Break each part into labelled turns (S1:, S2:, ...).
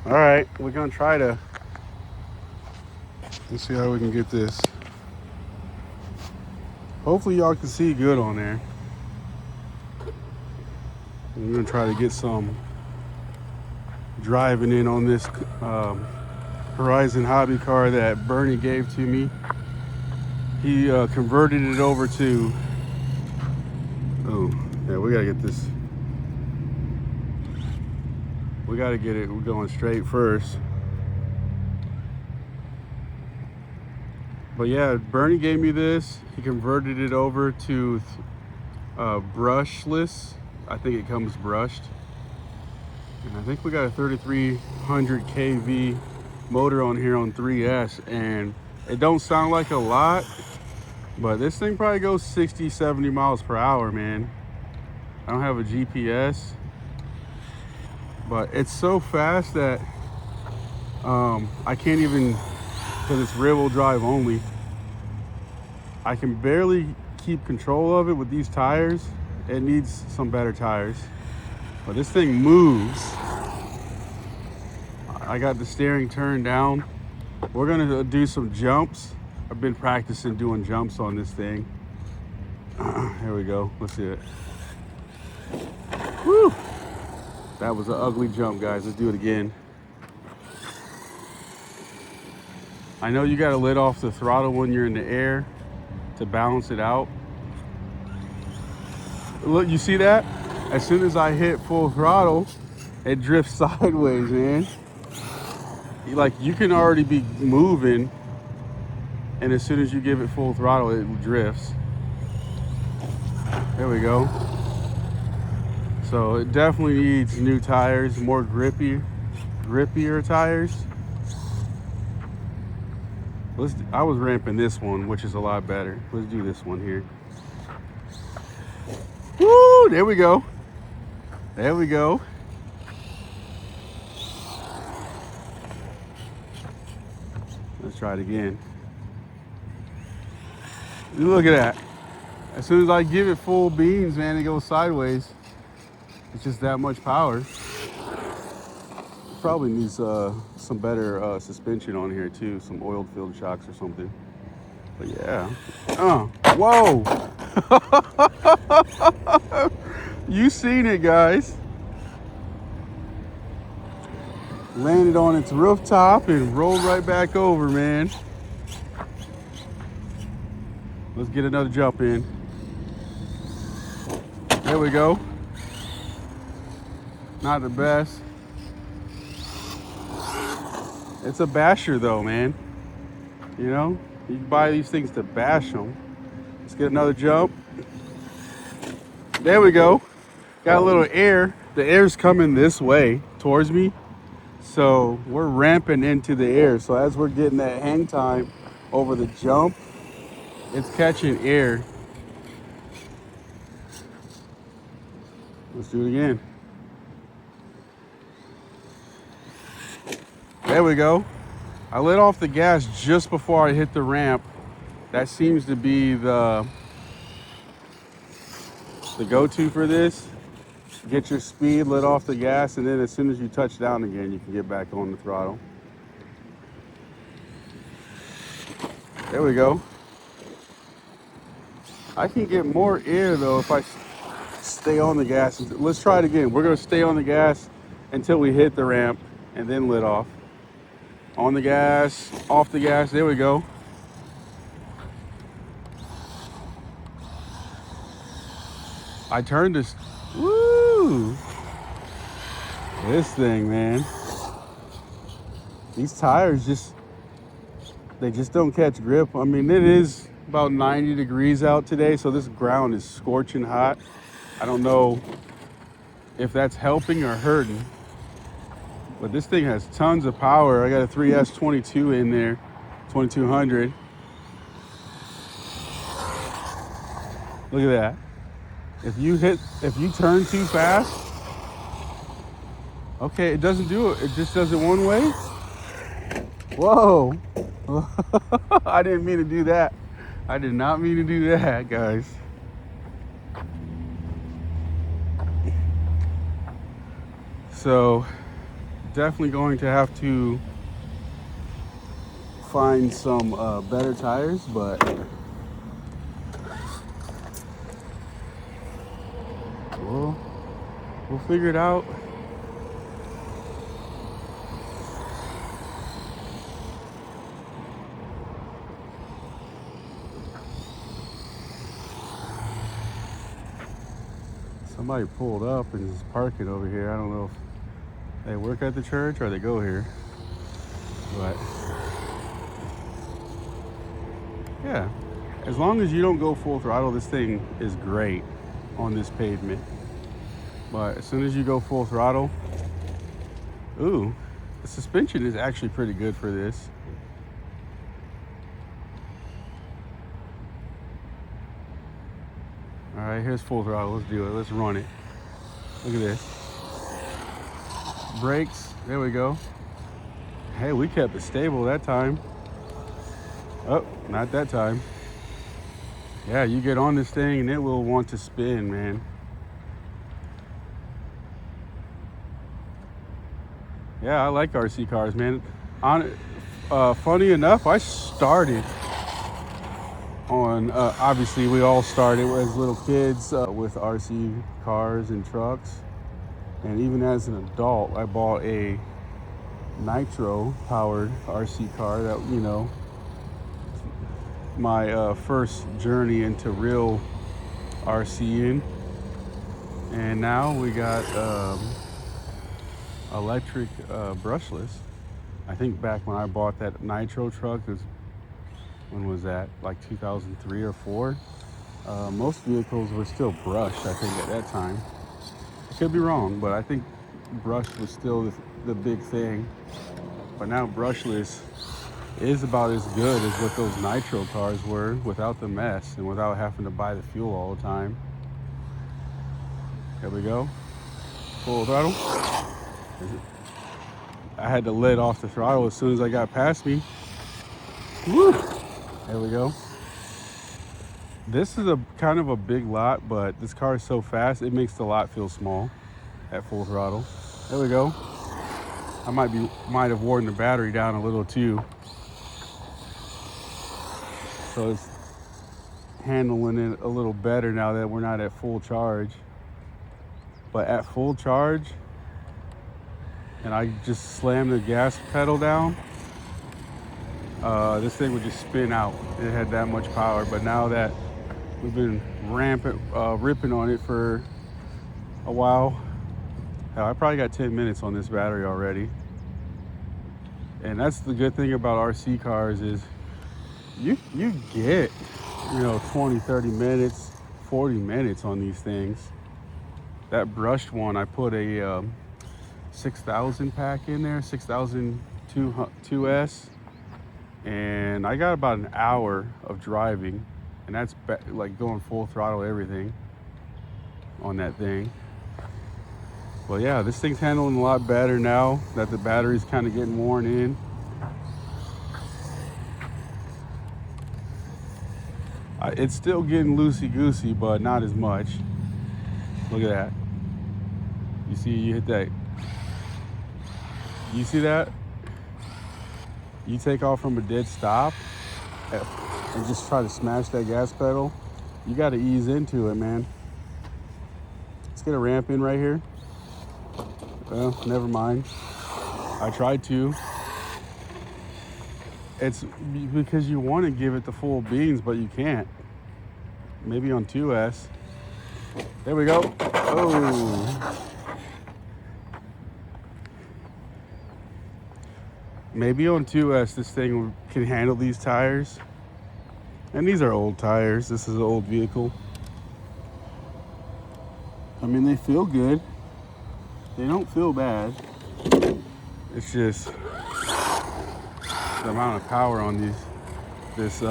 S1: All right, we're gonna try to. Let's see how we can get this. Hopefully y'all can see good on there. We're gonna try to get some driving in on this Horizon hobby car that Bernie gave to me. He converted it over to. Oh, yeah, we gotta get this. We gotta get it. We're going straight first. But yeah, Bernie gave me this. He converted it over to brushless. I think it comes brushed. And I think we got a 3300 kV motor on here on 3S, and it don't sound like a lot, but this thing probably goes 60, 70 miles per hour, man. I don't have a GPS, but it's so fast that I can't even, because it's rear-wheel drive only, I can barely keep control of it with these tires. It needs some better tires, but this thing moves. I got the steering turned down. We're gonna do some jumps. I've been practicing doing jumps on this thing. Here we go. Let's see it. Woo! That was an ugly jump, guys. Let's do it again. I know you gotta let off the throttle when you're in the air to balance it out. Look, you see that? As soon as I hit full throttle, it drifts sideways, man. Like, you can already be moving, and as soon as you give it full throttle, it drifts. There we go. So it definitely needs new tires, more grippier tires. I was ramping this one, which is a lot better. Let's do this one here. Woo! There we go. There we go. Let's try it again. Look at that. As soon as I give it full beans, man, it goes sideways. It's just that much power. It probably needs some better suspension on here too, some oil filled shocks or something. But yeah. Whoa! You seen it, guys. Landed on its rooftop and rolled right back over, man. Let's get another jump in. There we go. Not the best. It's a basher though, man. You know, you buy these things to bash them. Let's get another jump. There we go. Got a little air. The air's coming this way towards me. So we're ramping into the air. So as we're getting that hang time over the jump, it's catching air. Let's do it again. There we go. I let off the gas just before I hit the ramp. That seems to be the go-to for this. Get your speed, let off the gas, and then as soon as you touch down again, you can get back on the throttle. There we go. I can get more air though if I stay on the gas. Let's try it again. We're gonna stay on the gas until we hit the ramp and then let off. On the gas, off the gas, there we go. I turned this, woo! This thing, man. These tires they just don't catch grip. I mean, it is about 90 degrees out today, so this ground is scorching hot. I don't know if that's helping or hurting, but this thing has tons of power. I got a 3S22 in there, 2200. Look at that. If you turn too fast, okay, it doesn't do it. It just does it one way. Whoa. I didn't mean to do that. I did not mean to do that, guys. So definitely going to have to find some better tires, but we'll figure it out. Somebody pulled up and is parking over here. I don't know if they work at the church or they go here, but yeah, as long as you don't go full throttle, this thing is great on this pavement. But as soon as you go full throttle, ooh, the suspension is actually pretty good for this. All right, here's full throttle. Let's do it. Let's run it. Look at this. Brakes. There we go. Hey, we kept it stable that time. Oh, not that time. Yeah, you get on this thing and it will want to spin, man. Yeah, I like RC cars, man. Funny enough, I started on, obviously we all started as little kids with RC cars and trucks. And even as an adult, I bought a nitro powered RC car that, you know, my first journey into real RCing. And now we got electric brushless. I think back when I bought that nitro truck, when was that? Like 2003 or 4? Most vehicles were still brushed, I think, at that time. I could be wrong, but I think brushed was still the big thing. But now brushless is about as good as what those nitro cars were, without the mess and without having to buy the fuel all the time. There we go. Full throttle. I had to let off the throttle as soon as I got past me. Woo! There we go. This is a kind of a big lot, but this car is so fast, it makes the lot feel small at full throttle. There we go. I might have worn the battery down a little too. So it's handling it a little better now that we're not at full charge. But at full charge, and I just slammed the gas pedal down, this thing would just spin out. It had that much power. But now that we've been ripping on it for a while, hell, I probably got 10 minutes on this battery already. And that's the good thing about RC cars is you get, 20, 30 minutes, 40 minutes on these things. That brushed one, I put a 6,000 pack in there, 6,000 2S, and I got about an hour of driving, and that's like going full throttle everything on that thing. Well, yeah, this thing's handling a lot better now that the battery's kind of getting worn in. It's still getting loosey-goosey, but not as much. Look at that. You see, you hit that. You see that? You take off from a dead stop and just try to smash that gas pedal. You got to ease into it, man. Let's get a ramp in right here. Well, never mind. I tried to. It's because you want to give it the full beans, but you can't. Maybe on 2S. There we go. Oh. Maybe on 2S this thing can handle these tires. And these are old tires. This is an old vehicle. I mean, they feel good. They don't feel bad. It's just the amount of power on these. It's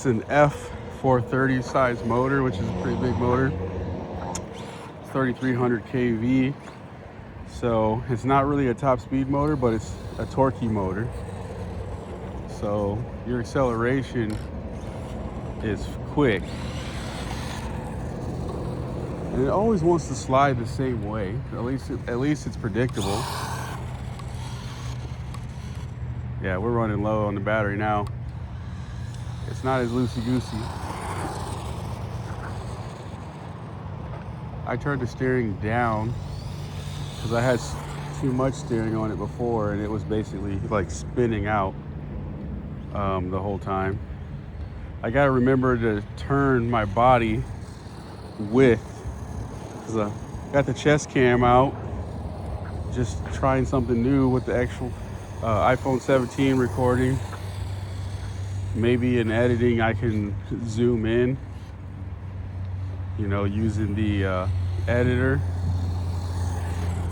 S1: an F430 size motor, which is a pretty big motor. 3,300 kV. So it's not really a top speed motor, but it's a torquey motor. So your acceleration is quick. And it always wants to slide the same way. At least it's predictable. Yeah, we're running low on the battery now. It's not as loosey-goosey. I turned the steering down because I had too much steering on it before, and it was basically like spinning out the whole time. I gotta remember to turn my body with, because I got the chest cam out, just trying something new with the actual iPhone 17 recording. Maybe in editing I can zoom in, you know, using the editor.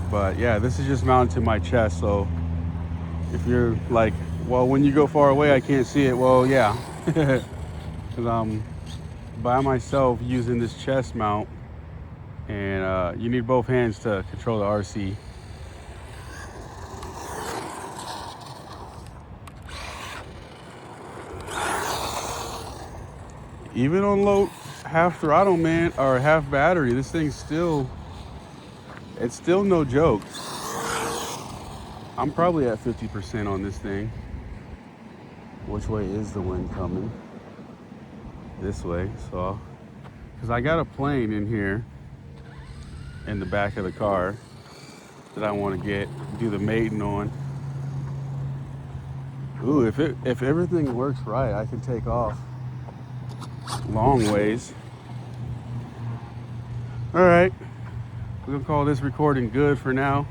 S1: But yeah, this is just mounted to my chest, so if you're like, well, when you go far away I can't see it, well, yeah. Because I'm by myself using this chest mount, and you need both hands to control the RC. Even on low half throttle, man, or half battery, this thing's still, it's still no joke. I'm probably at 50% on this thing. Which way is the wind coming? This way. So, because I got a plane in here in the back of the car that I want to do the maiden on. Ooh, if everything works right, I can take off long ways. All right, we're gonna call this recording good for now.